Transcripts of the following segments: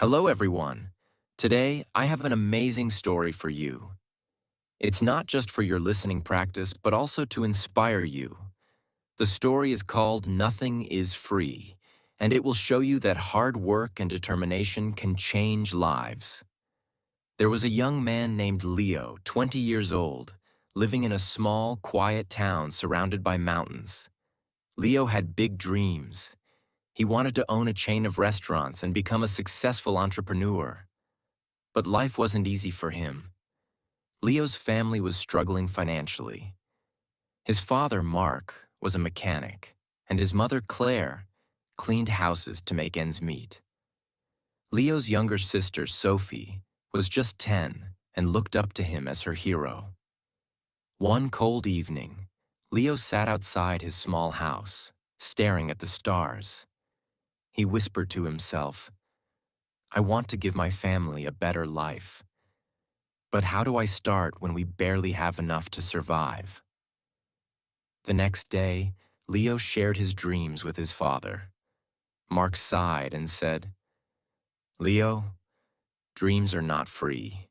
Hello, everyone. Today, I have an amazing story for you. It's not just for your listening practice, but also to inspire you. The story is called Nothing is Free, and it will show you that hard work and determination can change lives. There was a young man named Leo, 20 years old, living in a small, quiet town surrounded by mountains. Leo had big dreams. He wanted to own a chain of restaurants and become a successful entrepreneur. But life wasn't easy for him. Leo's family was struggling financially. His father, Mark, was a mechanic, and his mother, Claire, cleaned houses to make ends meet. Leo's younger sister, Sophie, was just 10 and looked up to him as her hero. One cold evening, Leo sat outside his small house, staring at the stars. He whispered to himself, "I want to give my family a better life. But how do I start when we barely have enough to survive?" The next day, Leo shared his dreams with his father. Mark sighed and said, "Leo, dreams are not free.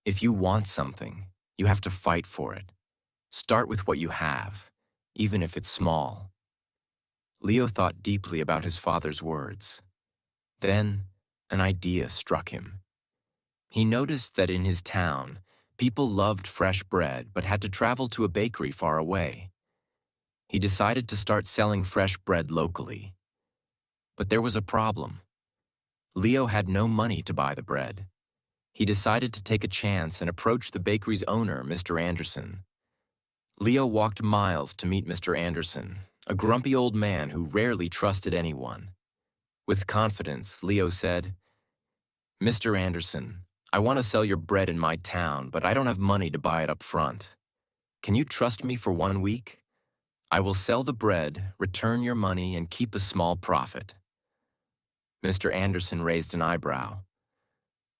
If you want something, you have to fight for it. Start with what you have, even if it's small." Leo thought deeply about his father's words. Then, an idea struck him. He noticed that in his town, people loved fresh bread but had to travel to a bakery far away. He decided to start selling fresh bread locally. But there was a problem. Leo had no money to buy the bread. He decided to take a chance and approach the bakery's owner, Mr. Anderson. Leo walked miles to meet Mr. Anderson, a grumpy old man who rarely trusted anyone. With confidence, Leo said, "Mr. Anderson, I want to sell your bread in my town, but I don't have money to buy it up front. Can you trust me for 1 week? I will sell the bread, return your money, and keep a small profit." Mr. Anderson raised an eyebrow.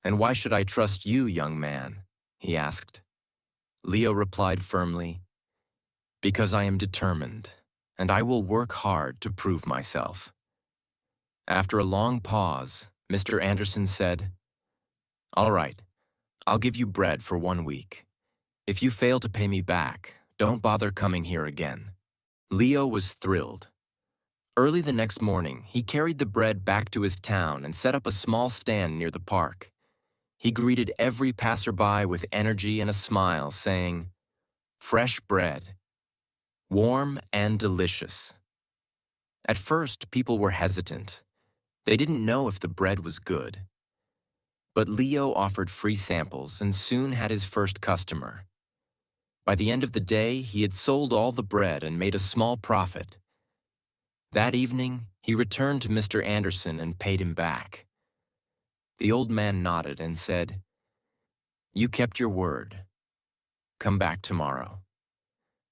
"And why should I trust you, young man?" he asked. Leo replied firmly, "Because I am determined, and I will work hard to prove myself." After a long pause, Mr. Anderson said, "All right, I'll give you bread for 1 week. If you fail to pay me back, don't bother coming here again." Leo was thrilled. Early the next morning, he carried the bread back to his town and set up a small stand near the park. He greeted every passerby with energy and a smile, saying, "Fresh bread, warm and delicious." At first, people were hesitant. They didn't know if the bread was good. But Leo offered free samples and soon had his first customer. By the end of the day, he had sold all the bread and made a small profit. That evening, he returned to Mr. Anderson and paid him back. The old man nodded and said, "You kept your word. Come back tomorrow."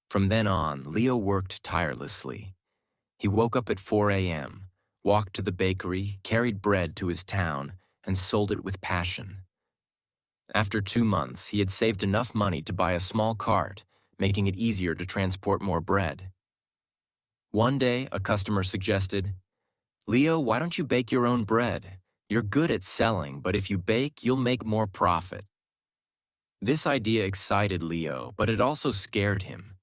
From then on, Leo worked tirelessly. He woke up at 4 a.m., walked to the bakery, carried bread to his town, and sold it with passion. After 2 months, he had saved enough money to buy a small cart, making it easier to transport more bread. One day, a customer suggested, "Leo, why don't you bake your own bread? You're good at selling, but if you bake, you'll make more profit." This idea excited Leo, but it also scared him.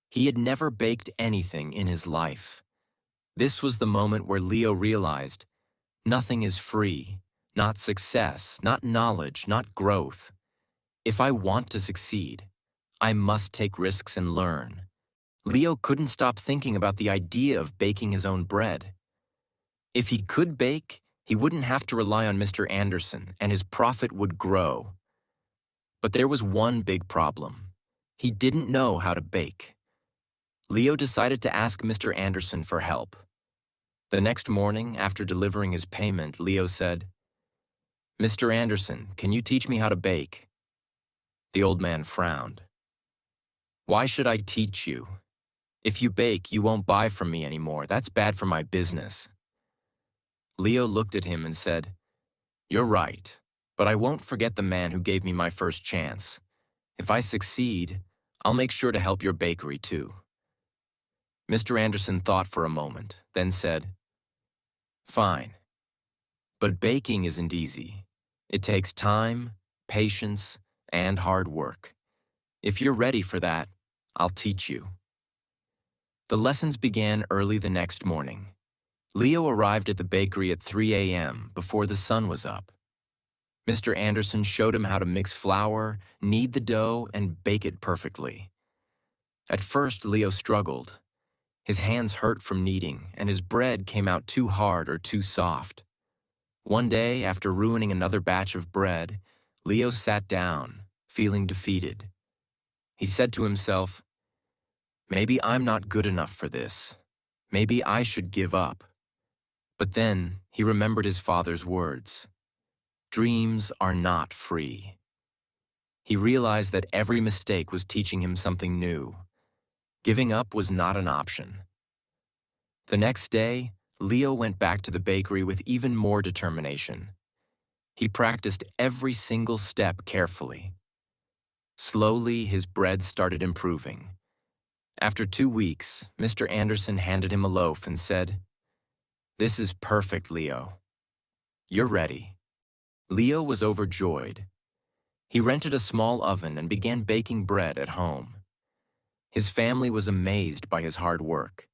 He had never baked anything in his life. This was the moment where Leo realized, nothing is free. Not success, not knowledge, not growth. If I want to succeed, I must take risks and learn. Leo couldn't stop thinking about the idea of baking his own bread. If he could bake, he wouldn't have to rely on Mr. Anderson, and his profit would grow. But there was one big problem. He didn't know how to bake. Leo decided to ask Mr. Anderson for help. The next morning, after delivering his payment, Leo said, "Mr. Anderson, can you teach me how to bake?" The old man frowned. "Why should I teach you? If you bake, you won't buy from me anymore. That's bad for my business." Leo looked at him and said, "You're right, but I won't forget the man who gave me my first chance. If I succeed, I'll make sure to help your bakery too." Mr. Anderson thought for a moment, then said, "Fine. But baking isn't easy. It takes time, patience, and hard work. If you're ready for that, I'll teach you. The lessons began early the next morning. Leo arrived at the bakery at 3 a.m. before the sun was up. Mr. Anderson showed him how to mix flour, knead the dough, and bake it perfectly. At first, Leo struggled. His hands hurt from kneading, and his bread came out too hard or too soft. One day, after ruining another batch of bread, Leo sat down, feeling defeated. He said to himself, "Maybe I'm not good enough for this. Maybe I should give up." But then he remembered his father's words. Dreams are not free. He realized that every mistake was teaching him something new. Giving up was not an option. The next day, Leo went back to the bakery with even more determination. He practiced every single step carefully. Slowly, his bread started improving. After 2 weeks, Mr. Anderson handed him a loaf and said, "This is perfect, Leo. You're ready." Leo was overjoyed. He rented a small oven and began baking bread at home. His family was amazed by his hard work.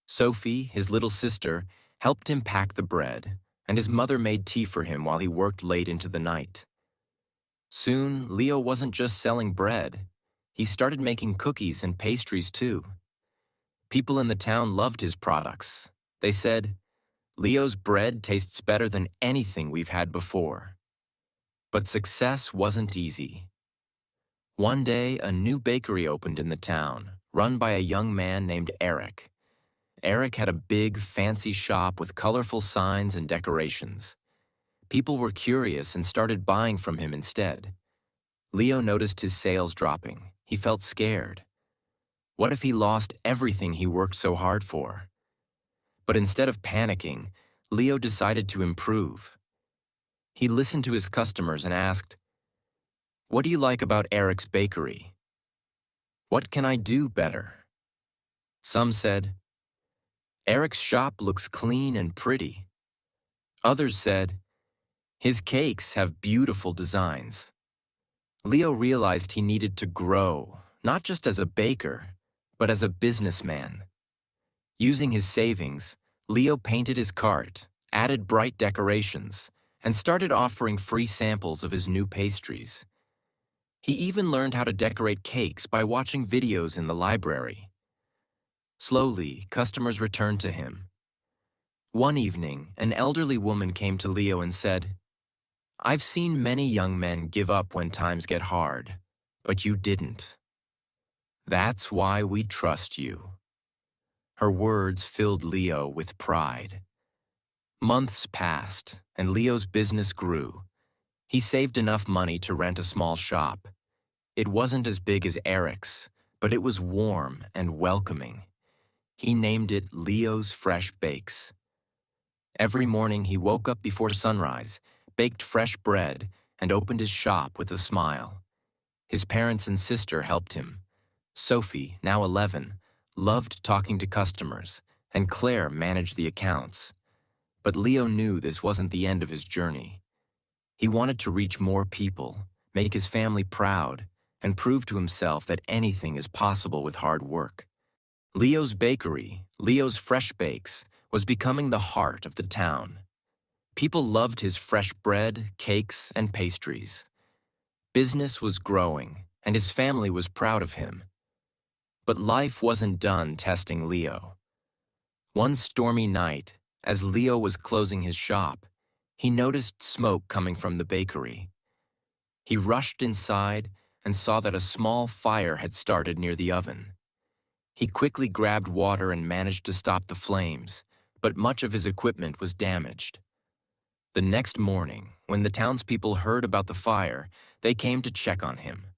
Sophie, his little sister, helped him pack the bread, and his mother made tea for him while he worked late into the night. Soon, Leo wasn't just selling bread. He started making cookies and pastries too. People in the town loved his products. They said, "Leo's bread tastes better than anything we've had before." But success wasn't easy. One day, a new bakery opened in the town, run by a young man named Eric. Eric had a big, fancy shop with colorful signs and decorations. People were curious and started buying from him instead. Leo noticed his sales dropping. He felt scared. What if he lost everything he worked so hard for? But instead of panicking, Leo decided to improve. He listened to his customers and asked, "What do you like about Eric's bakery? What can I do better?" Some said, "Eric's shop looks clean and pretty." Others said, "His cakes have beautiful designs." Leo realized he needed to grow, not just as a baker, but as a businessman. Using his savings, Leo painted his cart, added bright decorations, and started offering free samples of his new pastries. He even learned how to decorate cakes by watching videos in the library. Slowly, customers returned to him. One evening, an elderly woman came to Leo and said, "I've seen many young men give up when times get hard, but you didn't. That's why we trust you." Her words filled Leo with pride. Months passed, and Leo's business grew. He saved enough money to rent a small shop. It wasn't as big as Eric's, but it was warm and welcoming. He named it Leo's Fresh Bakes. Every morning he woke up before sunrise, baked fresh bread, and opened his shop with a smile. His parents and sister helped him. Sophie, now 11, loved talking to customers, and Claire managed the accounts. But Leo knew this wasn't the end of his journey. He wanted to reach more people, make his family proud, and prove to himself that anything is possible with hard work. Leo's bakery, Leo's Fresh Bakes, was becoming the heart of the town. People loved his fresh bread, cakes, and pastries. Business was growing, and his family was proud of him. But life wasn't done testing Leo. One stormy night, as Leo was closing his shop, he noticed smoke coming from the bakery. He rushed inside and saw that a small fire had started near the oven. He quickly grabbed water and managed to stop the flames, but much of his equipment was damaged. The next morning, when the townspeople heard about the fire, they came to check on him.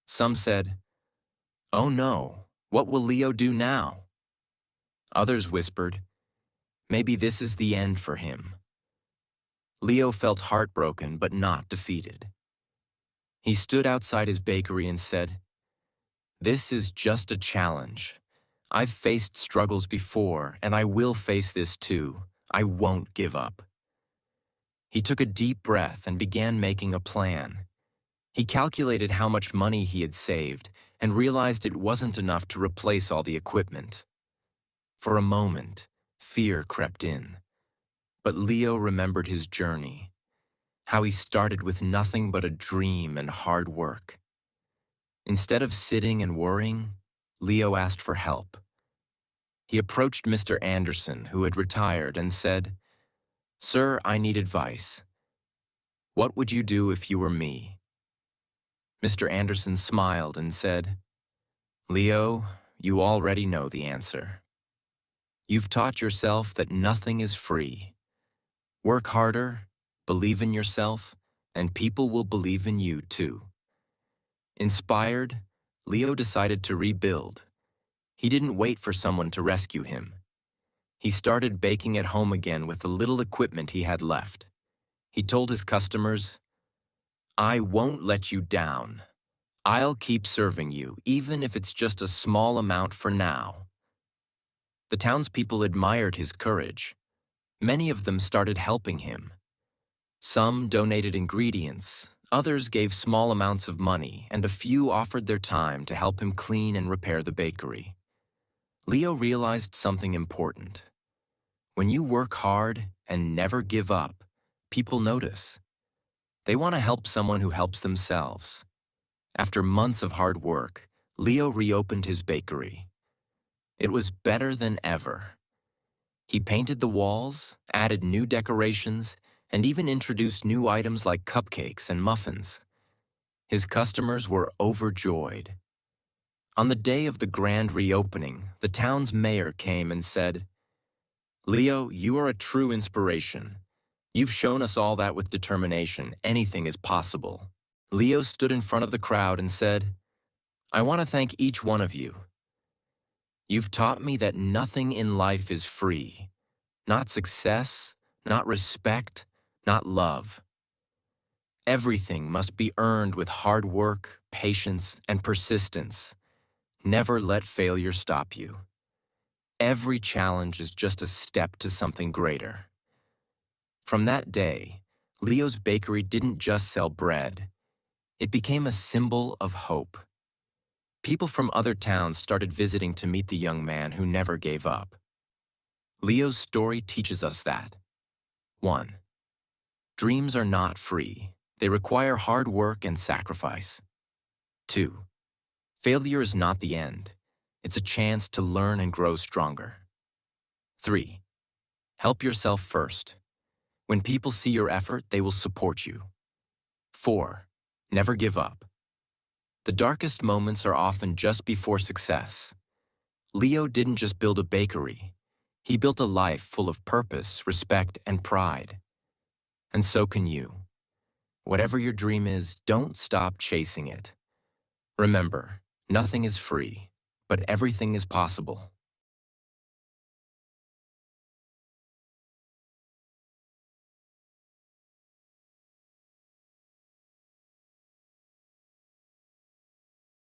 Some said, "Oh no, what will Leo do now?" Others whispered, "Maybe this is the end for him." Leo felt heartbroken but not defeated. He stood outside his bakery and said, "This is just a challenge. I've faced struggles before, and I will face this too. I won't give up." He took a deep breath and began making a plan. He calculated how much money he had saved and realized it wasn't enough to replace all the equipment. For a moment, fear crept in. But Leo remembered his journey, how he started with nothing but a dream and hard work. Instead of sitting and worrying, Leo asked for help. He approached Mr. Anderson, who had retired, and said, "Sir, I need advice. What would you do if you were me?" Mr. Anderson smiled and said, "Leo, you already know the answer. You've taught yourself that nothing is free. Work harder, believe in yourself, and people will believe in you too." Inspired, Leo decided to rebuild. He didn't wait for someone to rescue him. He started baking at home again with the little equipment he had left. He told his customers, "I won't let you down. I'll keep serving you, even if it's just a small amount for now." The townspeople admired his courage. Many of them started helping him. Some donated ingredients, others gave small amounts of money, and a few offered their time to help him clean and repair the bakery. Leo realized something important. When you work hard and never give up, people notice. They want to help someone who helps themselves. After months of hard work, Leo reopened his bakery. It was better than ever. He painted the walls, added new decorations, and even introduced new items like cupcakes and muffins. His customers were overjoyed. On the day of the grand reopening, the town's mayor came and said, "Leo, you are a true inspiration. You've shown us all that with determination, anything is possible." Leo stood in front of the crowd and said, "I want to thank each one of you. You've taught me that nothing in life is free. Not success, not respect, not love. Everything must be earned with hard work, patience, and persistence. Never let failure stop you. Every challenge is just a step to something greater." From that day, Leo's bakery didn't just sell bread. It became a symbol of hope. People from other towns started visiting to meet the young man who never gave up. Leo's story teaches us that 1. Dreams are not free. They require hard work and sacrifice. 2. Failure is not the end. It's a chance to learn and grow stronger. 3. Help yourself first. When people see your effort, they will support you. 4. Never give up. The darkest moments are often just before success. Leo didn't just build a bakery. He built a life full of purpose, respect, and pride. And so can you. Whatever your dream is, don't stop chasing it. Remember, nothing is free, but everything is possible.